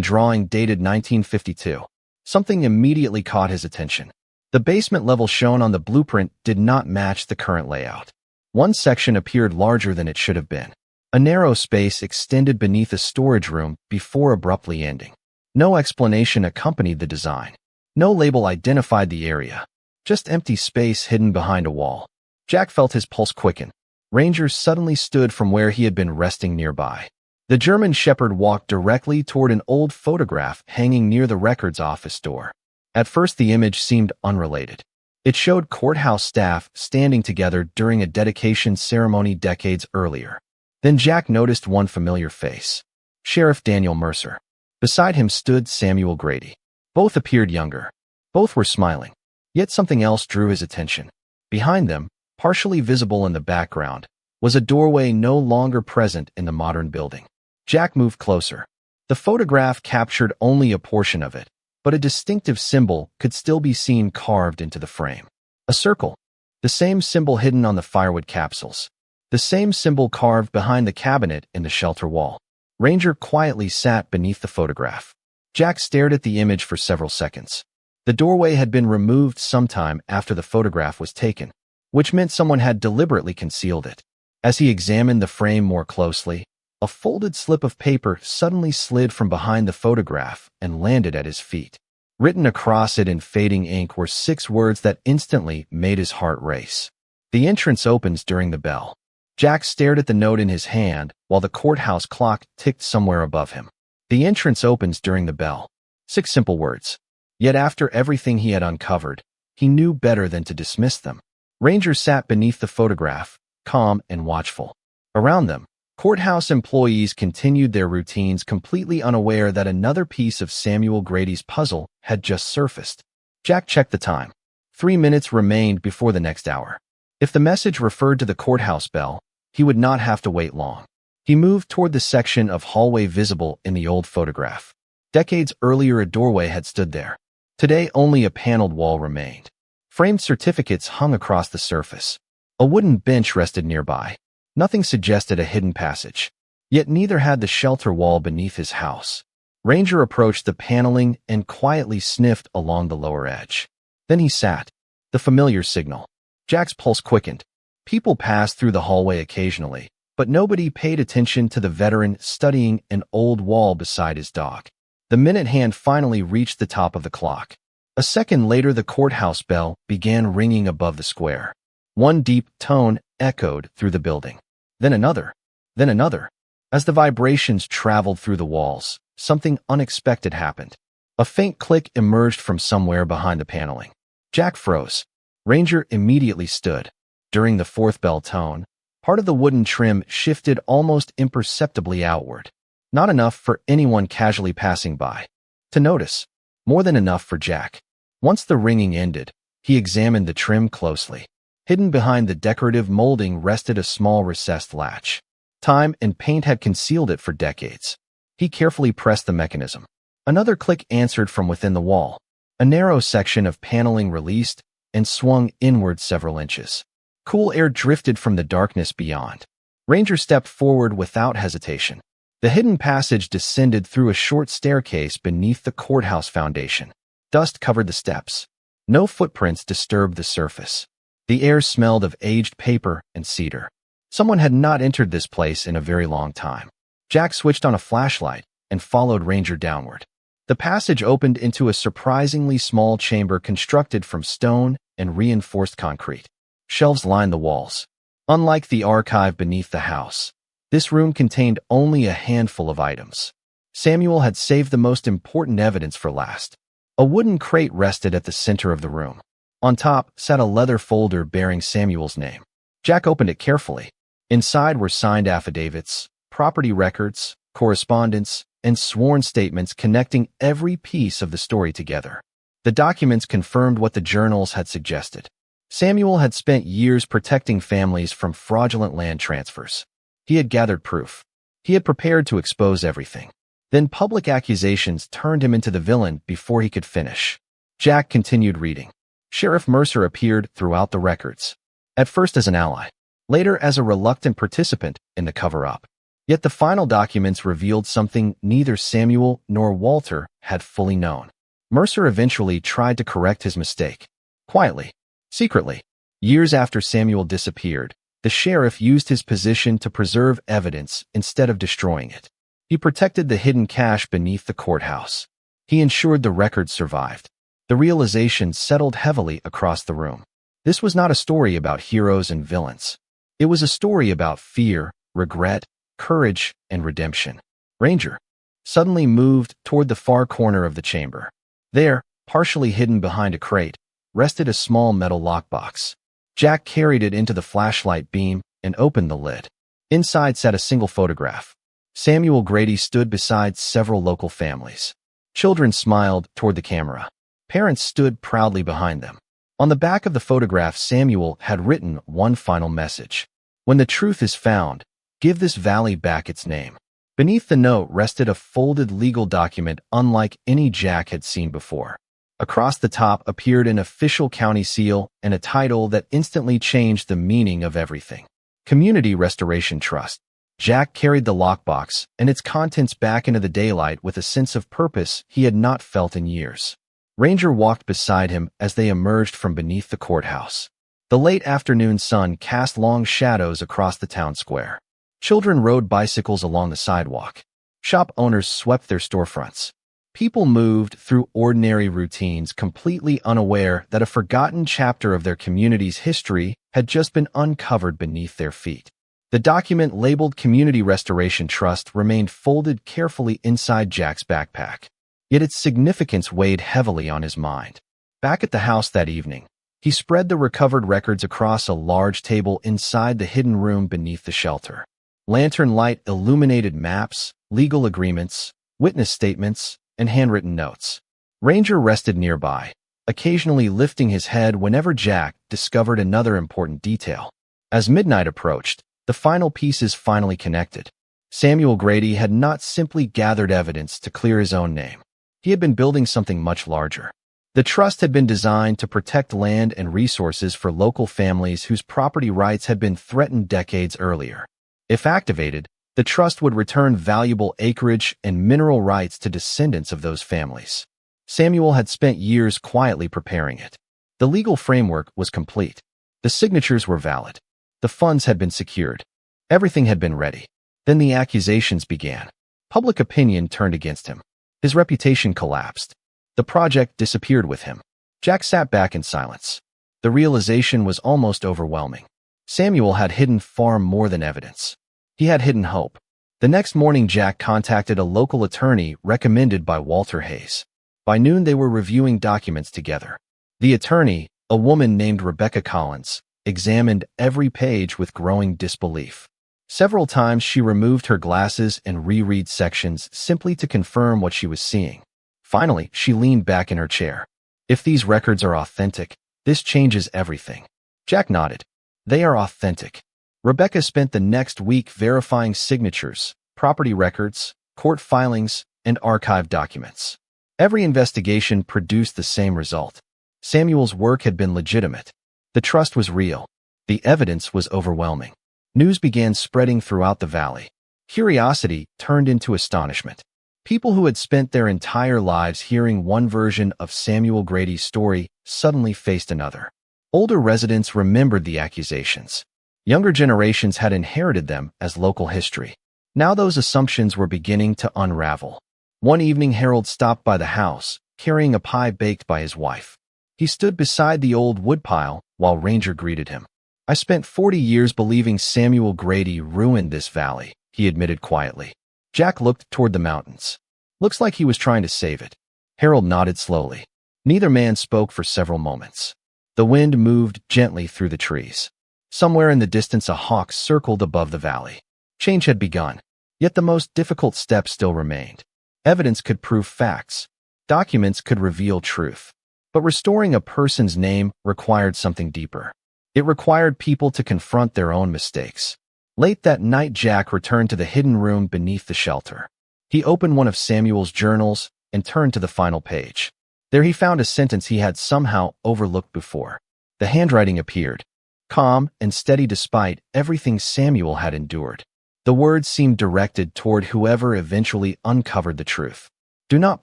drawing dated 1952. Something immediately caught his attention. The basement level shown on the blueprint did not match the current layout. One section appeared larger than it should have been. A narrow space extended beneath a storage room before abruptly ending. No explanation accompanied the design. No label identified the area. Just empty space hidden behind a wall. Jack felt his pulse quicken. Ranger suddenly stood from where he had been resting nearby. The German Shepherd walked directly toward an old photograph hanging near the records office door. At first, the image seemed unrelated. It showed courthouse staff standing together during a dedication ceremony decades earlier. Then Jack noticed one familiar face. Sheriff Daniel Mercer. Beside him stood Samuel Grady. Both appeared younger. Both were smiling. Yet something else drew his attention. Behind them, partially visible in the background, was a doorway no longer present in the modern building. Jack moved closer. The photograph captured only a portion of it, but a distinctive symbol could still be seen carved into the frame. A circle. The same symbol hidden on the firewood capsules. The same symbol carved behind the cabinet in the shelter wall. Ranger quietly sat beneath the photograph. Jack stared at the image for several seconds. The doorway had been removed sometime after the photograph was taken, which meant someone had deliberately concealed it. As he examined the frame more closely, a folded slip of paper suddenly slid from behind the photograph and landed at his feet. Written across it in fading ink were 6 words that instantly made his heart race. The entrance opens during the bell. Jack stared at the note in his hand while the courthouse clock ticked somewhere above him. The entrance opens during the bell. 6 simple words. Yet after everything he had uncovered, he knew better than to dismiss them. Ranger sat beneath the photograph, calm and watchful. Around them, courthouse employees continued their routines, completely unaware that another piece of Samuel Grady's puzzle had just surfaced. Jack checked the time. 3 minutes remained before the next hour. If the message referred to the courthouse bell, he would not have to wait long. He moved toward the section of hallway visible in the old photograph. Decades earlier, a doorway had stood there. Today, only a paneled wall remained. Framed certificates hung across the surface. A wooden bench rested nearby. Nothing suggested a hidden passage. Yet neither had the shelter wall beneath his house. Ranger approached the paneling and quietly sniffed along the lower edge. Then he sat. The familiar signal. Jack's pulse quickened. People passed through the hallway occasionally, but nobody paid attention to the veteran studying an old wall beside his dog. The minute hand finally reached the top of the clock. A second later, the courthouse bell began ringing above the square. One deep tone echoed through the building. Then another. Then another. As the vibrations traveled through the walls, something unexpected happened. A faint click emerged from somewhere behind the paneling. Jack froze. Ranger immediately stood. During the 4th bell tone, part of the wooden trim shifted almost imperceptibly outward. Not enough for anyone casually passing by to notice. More than enough for Jack. Once the ringing ended, he examined the trim closely. Hidden behind the decorative molding rested a small recessed latch. Time and paint had concealed it for decades. He carefully pressed the mechanism. Another click answered from within the wall. A narrow section of paneling released and swung inward several inches. Cool air drifted from the darkness beyond. Ranger stepped forward without hesitation. The hidden passage descended through a short staircase beneath the courthouse foundation. Dust covered the steps. No footprints disturbed the surface. The air smelled of aged paper and cedar. Someone had not entered this place in a very long time. Jack switched on a flashlight and followed Ranger downward. The passage opened into a surprisingly small chamber constructed from stone and reinforced concrete. Shelves lined the walls. Unlike the archive beneath the house, this room contained only a handful of items. Samuel had saved the most important evidence for last. A wooden crate rested at the center of the room. On top sat a leather folder bearing Samuel's name. Jack opened it carefully. Inside were signed affidavits, property records, correspondence, and sworn statements connecting every piece of the story together. The documents confirmed what the journals had suggested. Samuel had spent years protecting families from fraudulent land transfers. He had gathered proof. He had prepared to expose everything. Then public accusations turned him into the villain before he could finish. Jack continued reading. Sheriff Mercer appeared throughout the records. At first as an ally, later as a reluctant participant in the cover-up. Yet the final documents revealed something neither Samuel nor Walter had fully known. Mercer eventually tried to correct his mistake. Quietly. Secretly. Years after Samuel disappeared, the sheriff used his position to preserve evidence instead of destroying it. He protected the hidden cache beneath the courthouse. He ensured the records survived. The realization settled heavily across the room. This was not a story about heroes and villains. It was a story about fear, regret, courage, and redemption. Ranger suddenly moved toward the far corner of the chamber. There, partially hidden behind a crate, rested a small metal lockbox. Jack carried it into the flashlight beam and opened the lid. Inside sat a single photograph. Samuel Grady stood beside several local families. Children smiled toward the camera. Parents stood proudly behind them. On the back of the photograph, Samuel had written one final message. When the truth is found, give this valley back its name. Beneath the note rested a folded legal document unlike any Jack had seen before. Across the top appeared an official county seal and a title that instantly changed the meaning of everything. Community Restoration Trust. Jack carried the lockbox and its contents back into the daylight with a sense of purpose he had not felt in years. Ranger walked beside him as they emerged from beneath the courthouse. The late afternoon sun cast long shadows across the town square. Children rode bicycles along the sidewalk. Shop owners swept their storefronts. People moved through ordinary routines, completely unaware that a forgotten chapter of their community's history had just been uncovered beneath their feet. The document labeled Community Restoration Trust remained folded carefully inside Jack's backpack. Yet its significance weighed heavily on his mind. Back at the house that evening, he spread the recovered records across a large table inside the hidden room beneath the shelter. Lantern light illuminated maps, legal agreements, witness statements, and handwritten notes. Ranger rested nearby, occasionally lifting his head whenever Jack discovered another important detail. As midnight approached, the final pieces finally connected. Samuel Grady had not simply gathered evidence to clear his own name. He had been building something much larger. The trust had been designed to protect land and resources for local families whose property rights had been threatened decades earlier. If activated, the trust would return valuable acreage and mineral rights to descendants of those families. Samuel had spent years quietly preparing it. The legal framework was complete. The signatures were valid. The funds had been secured. Everything had been ready. Then the accusations began. Public opinion turned against him. His reputation collapsed. The project disappeared with him. Jack sat back in silence. The realization was almost overwhelming. Samuel had hidden far more than evidence. He had hidden hope. The next morning, Jack contacted a local attorney recommended by Walter Hayes. By noon, they were reviewing documents together. The attorney, a woman named Rebecca Collins, examined every page with growing disbelief. Several times she removed her glasses and reread sections simply to confirm what she was seeing. Finally, she leaned back in her chair. If these records are authentic, this changes everything. Jack nodded. They are authentic. Rebecca spent the next week verifying signatures, property records, court filings, and archive documents. Every investigation produced the same result. Samuel's work had been legitimate. The trust was real. The evidence was overwhelming. News began spreading throughout the valley. Curiosity turned into astonishment. People who had spent their entire lives hearing one version of Samuel Grady's story suddenly faced another. Older residents remembered the accusations. Younger generations had inherited them as local history. Now those assumptions were beginning to unravel. One evening, Harold stopped by the house, carrying a pie baked by his wife. He stood beside the old woodpile while Ranger greeted him. "I spent 40 years believing Samuel Grady ruined this valley," he admitted quietly. Jack looked toward the mountains. "Looks like he was trying to save it." Harold nodded slowly. Neither man spoke for several moments. The wind moved gently through the trees. Somewhere in the distance, a hawk circled above the valley. Change had begun, yet the most difficult step still remained. Evidence could prove facts. Documents could reveal truth. But restoring a person's name required something deeper. It required people to confront their own mistakes. Late that night, Jack returned to the hidden room beneath the shelter. He opened one of Samuel's journals and turned to the final page. There he found a sentence he had somehow overlooked before. The handwriting appeared, calm and steady despite everything Samuel had endured. The words seemed directed toward whoever eventually uncovered the truth. Do not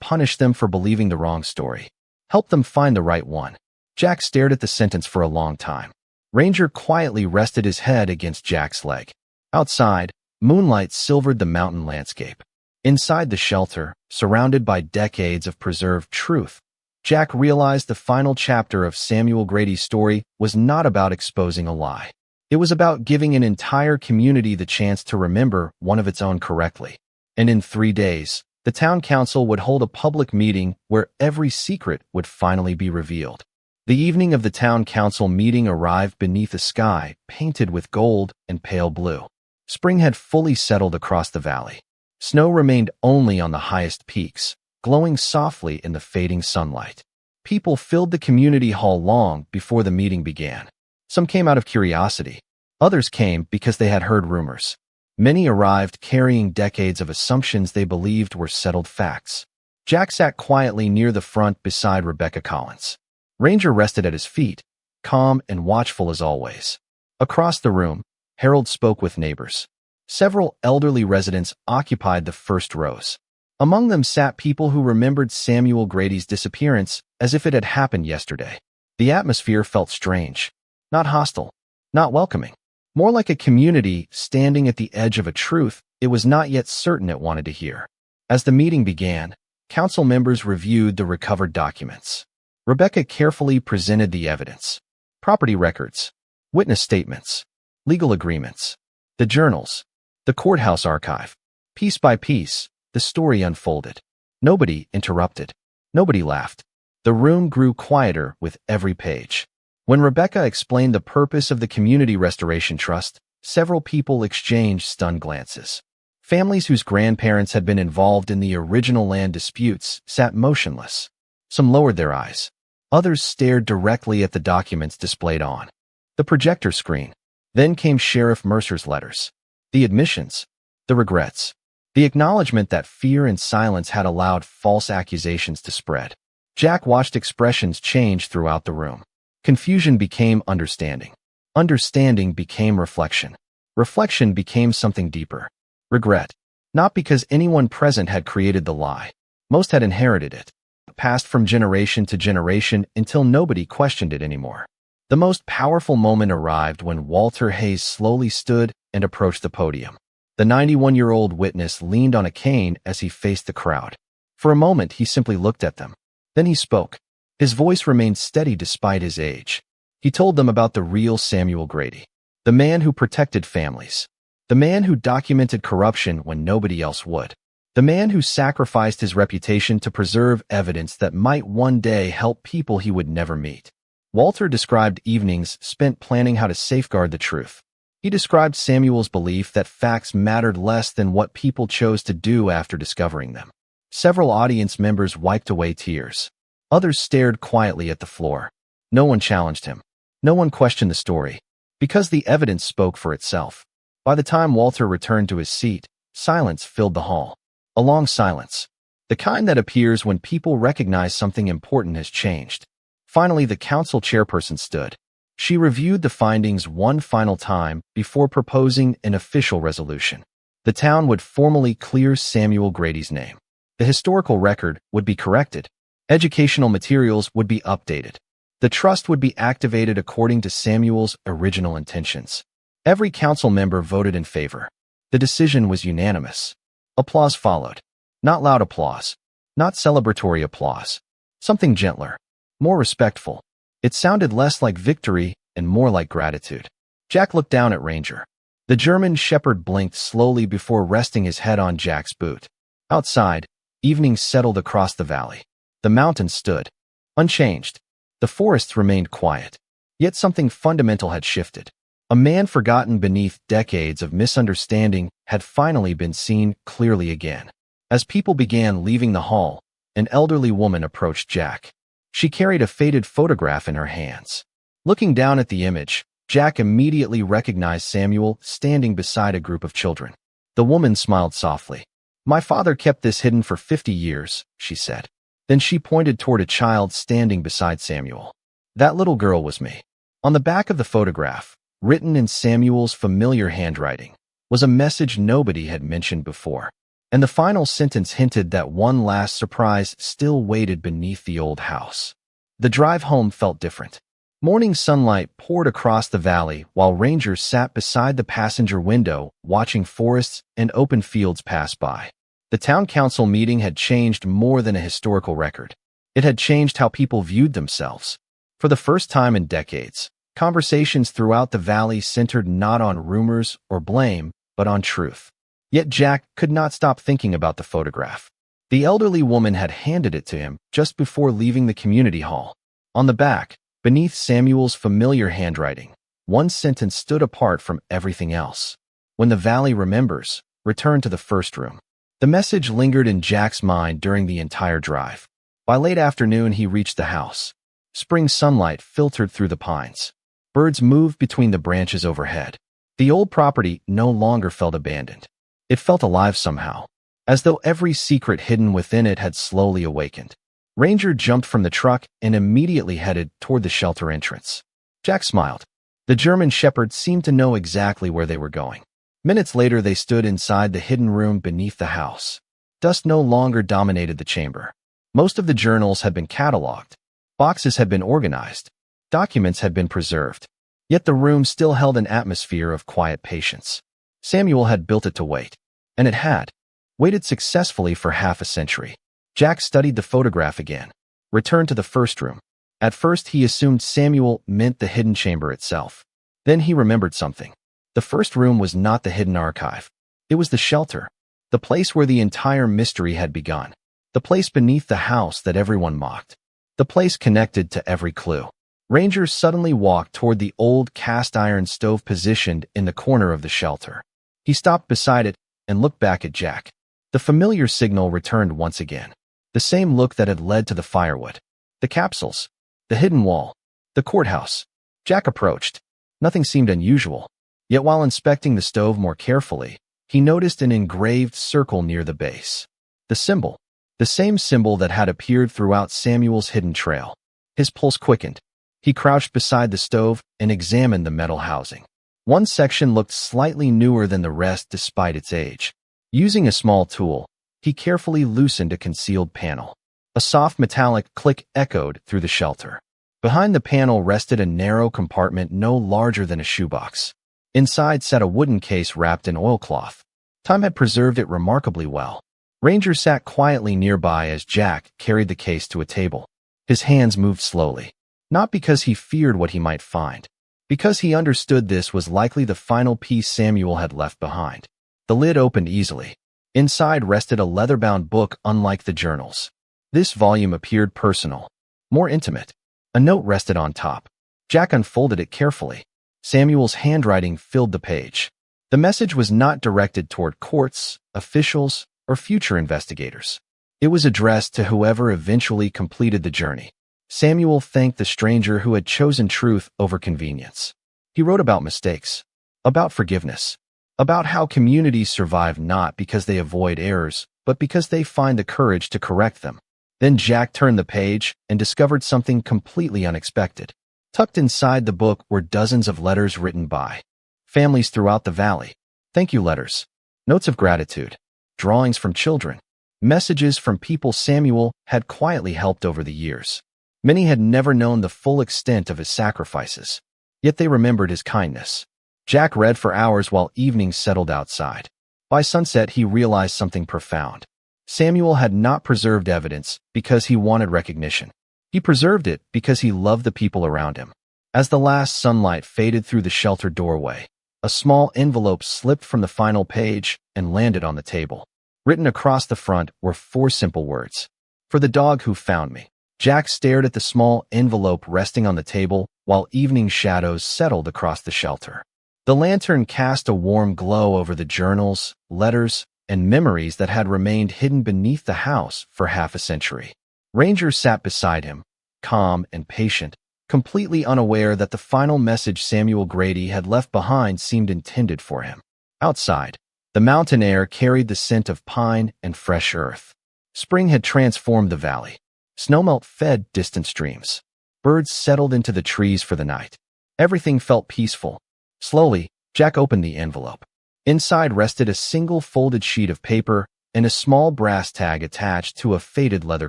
punish them for believing the wrong story. Help them find the right one. Jack stared at the sentence for a long time. Ranger quietly rested his head against Jack's leg. Outside, moonlight silvered the mountain landscape. Inside the shelter, surrounded by decades of preserved truth, Jack realized the final chapter of Samuel Grady's story was not about exposing a lie. It was about giving an entire community the chance to remember one of its own correctly. And in 3 days, the town council would hold a public meeting where every secret would finally be revealed. The evening of the town council meeting arrived beneath a sky painted with gold and pale blue. Spring had fully settled across the valley. Snow remained only on the highest peaks, glowing softly in the fading sunlight. People filled the community hall long before the meeting began. Some came out of curiosity. Others came because they had heard rumors. Many arrived carrying decades of assumptions they believed were settled facts. Jack sat quietly near the front beside Rebecca Collins. Ranger rested at his feet, calm and watchful as always. Across the room, Harold spoke with neighbors. Several elderly residents occupied the first rows. Among them sat people who remembered Samuel Grady's disappearance as if it had happened yesterday. The atmosphere felt strange. Not hostile, not welcoming. More like a community standing at the edge of a truth it was not yet certain it wanted to hear. As the meeting began, council members reviewed the recovered documents. Rebecca carefully presented the evidence. Property records, witness statements, legal agreements, the journals, the courthouse archive. Piece by piece, the story unfolded. Nobody interrupted. Nobody laughed. The room grew quieter with every page. When Rebecca explained the purpose of the Community Restoration Trust, several people exchanged stunned glances. Families whose grandparents had been involved in the original land disputes sat motionless. Some lowered their eyes. Others stared directly at the documents displayed on the projector screen. Then came Sheriff Mercer's letters. The admissions, the regrets, the acknowledgement that fear and silence had allowed false accusations to spread. Jack watched expressions change throughout the room. Confusion became understanding. Understanding became reflection. Reflection became something deeper. Regret. Not because anyone present had created the lie. Most had inherited it. Passed from generation to generation until nobody questioned it anymore. The most powerful moment arrived when Walter Hayes slowly stood and approached the podium. The 91-year-old witness leaned on a cane as he faced the crowd. For a moment, he simply looked at them. Then he spoke. His voice remained steady despite his age. He told them about the real Samuel Grady, the man who protected families, the man who documented corruption when nobody else would, the man who sacrificed his reputation to preserve evidence that might one day help people he would never meet. Walter described evenings spent planning how to safeguard the truth. He described Samuel's belief that facts mattered less than what people chose to do after discovering them. Several audience members wiped away tears. Others stared quietly at the floor. No one challenged him. No one questioned the story, because the evidence spoke for itself. By the time Walter returned to his seat, silence filled the hall. A long silence. The kind that appears when people recognize something important has changed. Finally, the council chairperson stood. She reviewed the findings one final time before proposing an official resolution. The town would formally clear Samuel Grady's name. The historical record would be corrected. Educational materials would be updated. The trust would be activated according to Samuel's original intentions. Every council member voted in favor. The decision was unanimous. Applause followed. Not loud applause. Not celebratory applause. Something gentler. More respectful. It sounded less like victory and more like gratitude. Jack looked down at Ranger. The German shepherd blinked slowly before resting his head on Jack's boot. Outside, evening settled across the valley. The mountains stood, unchanged. The forests remained quiet. Yet something fundamental had shifted. A man forgotten beneath decades of misunderstanding had finally been seen clearly again. As people began leaving the hall, an elderly woman approached Jack. She carried a faded photograph in her hands. Looking down at the image, Jack immediately recognized Samuel standing beside a group of children. The woman smiled softly. "My father kept this hidden for 50 years, she said. Then she pointed toward a child standing beside Samuel. That little girl was me. On the back of the photograph, written in Samuel's familiar handwriting, was a message nobody had mentioned before. And the final sentence hinted that one last surprise still waited beneath the old house. The drive home felt different. Morning sunlight poured across the valley while rangers sat beside the passenger window watching forests and open fields pass by. The town council meeting had changed more than a historical record. It had changed how people viewed themselves. For the first time in decades, conversations throughout the valley centered not on rumors or blame, but on truth. Yet Jack could not stop thinking about the photograph. The elderly woman had handed it to him just before leaving the community hall. On the back, beneath Samuel's familiar handwriting, one sentence stood apart from everything else. When the valley remembers, return to the first room. The message lingered in Jack's mind during the entire drive. By late afternoon, he reached the house. Spring sunlight filtered through the pines. Birds moved between the branches overhead. The old property no longer felt abandoned. It felt alive somehow, as though every secret hidden within it had slowly awakened. Ranger jumped from the truck and immediately headed toward the shelter entrance. Jack smiled. The German shepherd seemed to know exactly where they were going. Minutes later, they stood inside the hidden room beneath the house. Dust no longer dominated the chamber. Most of the journals had been cataloged. Boxes had been organized. Documents had been preserved. Yet the room still held an atmosphere of quiet patience. Samuel had built it to wait. And it had. Waited successfully for half a century. Jack studied the photograph again. Returned to the first room. At first, he assumed Samuel meant the hidden chamber itself. Then he remembered something. The first room was not the hidden archive. It was the shelter. The place where the entire mystery had begun. The place beneath the house that everyone mocked. The place connected to every clue. Ranger suddenly walked toward the old cast-iron stove positioned in the corner of the shelter. He stopped beside it and looked back at Jack. The familiar signal returned once again. The same look that had led to the firewood. The capsules. The hidden wall. The courthouse. Jack approached. Nothing seemed unusual. Yet while inspecting the stove more carefully, he noticed an engraved circle near the base. The symbol. The same symbol that had appeared throughout Samuel's hidden trail. His pulse quickened. He crouched beside the stove and examined the metal housing. One section looked slightly newer than the rest despite its age. Using a small tool, he carefully loosened a concealed panel. A soft metallic click echoed through the shelter. Behind the panel rested a narrow compartment no larger than a shoebox. Inside sat a wooden case wrapped in oilcloth. Time had preserved it remarkably well. Ranger sat quietly nearby as Jack carried the case to a table. His hands moved slowly. Not because he feared what he might find. Because he understood this was likely the final piece Samuel had left behind. The lid opened easily. Inside rested a leather-bound book unlike the journals. This volume appeared personal, more intimate. A note rested on top. Jack unfolded it carefully. Samuel's handwriting filled the page. The message was not directed toward courts, officials, or future investigators. It was addressed to whoever eventually completed the journey. Samuel thanked the stranger who had chosen truth over convenience. He wrote about mistakes, about forgiveness, about how communities survive not because they avoid errors, but because they find the courage to correct them. Then Jack turned the page and discovered something completely unexpected. Tucked inside the book were dozens of letters written by families throughout the valley. Thank you letters, notes of gratitude, drawings from children, messages from people Samuel had quietly helped over the years. Many had never known the full extent of his sacrifices, yet they remembered his kindness. Jack read for hours while evening settled outside. By sunset, he realized something profound. Samuel had not preserved evidence because he wanted recognition. He preserved it because he loved the people around him. As the last sunlight faded through the shelter doorway, a small envelope slipped from the final page and landed on the table. Written across the front were 4 simple words. For the dog who found me. Jack stared at the small envelope resting on the table while evening shadows settled across the shelter. The lantern cast a warm glow over the journals, letters, and memories that had remained hidden beneath the house for half a century. Ranger sat beside him, calm and patient, completely unaware that the final message Samuel Grady had left behind seemed intended for him. Outside, the mountain air carried the scent of pine and fresh earth. Spring had transformed the valley. Snowmelt fed distant streams. Birds settled into the trees for the night. Everything felt peaceful. Slowly, Jack opened the envelope. Inside rested a single folded sheet of paper and a small brass tag attached to a faded leather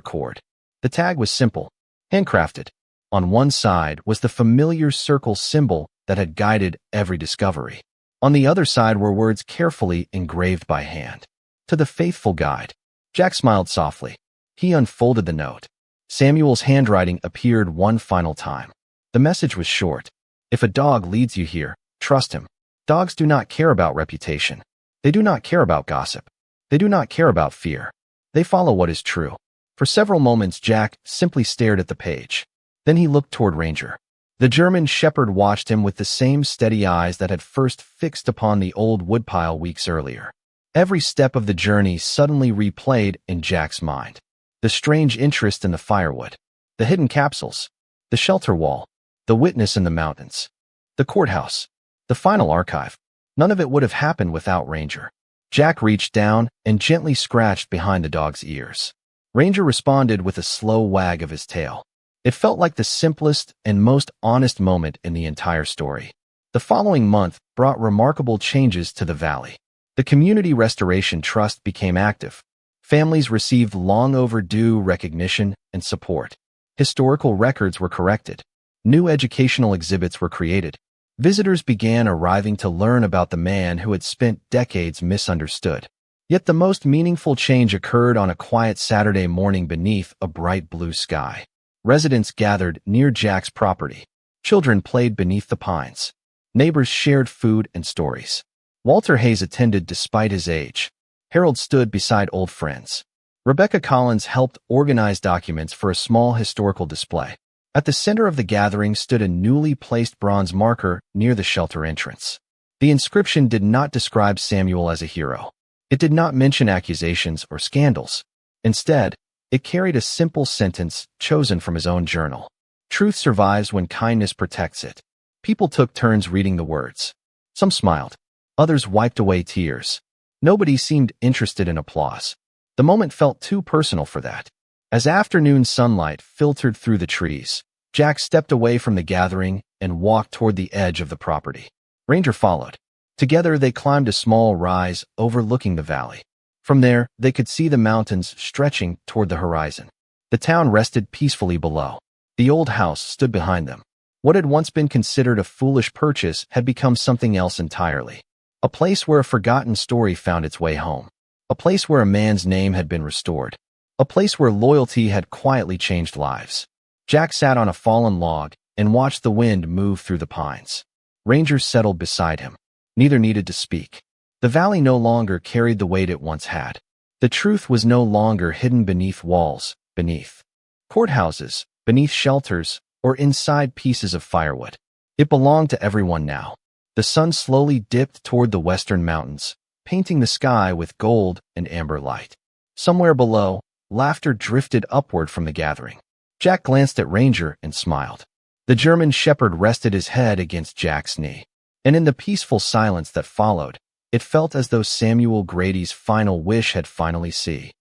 cord. The tag was simple, handcrafted. On one side was the familiar circle symbol that had guided every discovery. On the other side were words carefully engraved by hand. To the faithful guide. Jack smiled softly. He unfolded the note. Samuel's handwriting appeared one final time. The message was short. If a dog leads you here, trust him. Dogs do not care about reputation. They do not care about gossip. They do not care about fear. They follow what is true. For several moments, Jack simply stared at the page. Then he looked toward Ranger. The German shepherd watched him with the same steady eyes that had first fixed upon the old woodpile weeks earlier. Every step of the journey suddenly replayed in Jack's mind. The strange interest in the firewood, the hidden capsules, the shelter wall, the witness in the mountains, the courthouse, the final archive. None of it would have happened without Ranger. Jack reached down and gently scratched behind the dog's ears. Ranger responded with a slow wag of his tail. It felt like the simplest and most honest moment in the entire story. The following month brought remarkable changes to the valley. The Community Restoration Trust became active. Families received long overdue recognition and support. Historical records were corrected. New educational exhibits were created. Visitors began arriving to learn about the man who had spent decades misunderstood. Yet the most meaningful change occurred on a quiet Saturday morning beneath a bright blue sky. Residents gathered near Jack's property. Children played beneath the pines. Neighbors shared food and stories. Walter Hayes attended despite his age. Harold stood beside old friends. Rebecca Collins helped organize documents for a small historical display. At the center of the gathering stood a newly placed bronze marker near the shelter entrance. The inscription did not describe Samuel as a hero. It did not mention accusations or scandals. Instead, it carried a simple sentence chosen from his own journal. Truth survives when kindness protects it. People took turns reading the words. Some smiled. Others wiped away tears. Nobody seemed interested in applause. The moment felt too personal for that. As afternoon sunlight filtered through the trees, Jack stepped away from the gathering and walked toward the edge of the property. Ranger followed. Together they climbed a small rise overlooking the valley. From there, they could see the mountains stretching toward the horizon. The town rested peacefully below. The old house stood behind them. What had once been considered a foolish purchase had become something else entirely. A place where a forgotten story found its way home. A place where a man's name had been restored. A place where loyalty had quietly changed lives. Jack sat on a fallen log and watched the wind move through the pines. Ranger settled beside him. Neither needed to speak. The valley no longer carried the weight it once had. The truth was no longer hidden beneath walls, beneath courthouses, beneath shelters, or inside pieces of firewood. It belonged to everyone now. The sun slowly dipped toward the western mountains, painting the sky with gold and amber light. Somewhere below, laughter drifted upward from the gathering. Jack glanced at Ranger and smiled. The German shepherd rested his head against Jack's knee. And in the peaceful silence that followed, it felt as though Samuel Grady's final wish had finally ceased.